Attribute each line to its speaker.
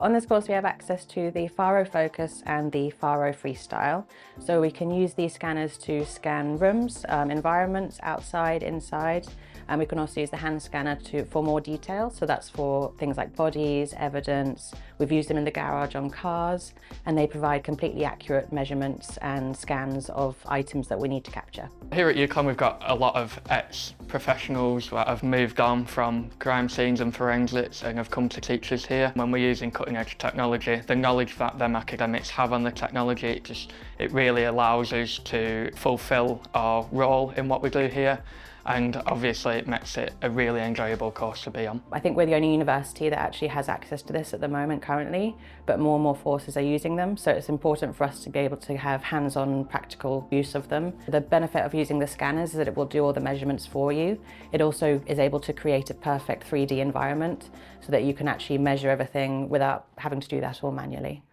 Speaker 1: On this course, we have access to the FARO Focus and the FARO Freestyle. So we can use these scanners to scan rooms, environments, outside, inside. And we can also use the hand scanner for more detail. So that's for things like bodies, evidence. We've used them in the garage on cars, and they provide completely accurate measurements and scans of items that we need to capture.
Speaker 2: Here at UConn, we've got a lot of ex-professionals that have moved on from crime scenes and forensics and have come to teach us here. When we're using cutting-edge technology, the knowledge that them academics have on the technology, it really allows us to fulfil our role in what we do here. And obviously it makes it a really enjoyable course to be on.
Speaker 1: I think we're the only university that actually has access to this at the moment currently, but more and more forces are using them, so it's important for us to be able to have hands-on practical use of them. The benefit of using the scanners is that it will do all the measurements for you. It also is able to create a perfect 3D environment so that you can actually measure everything without having to do that all manually.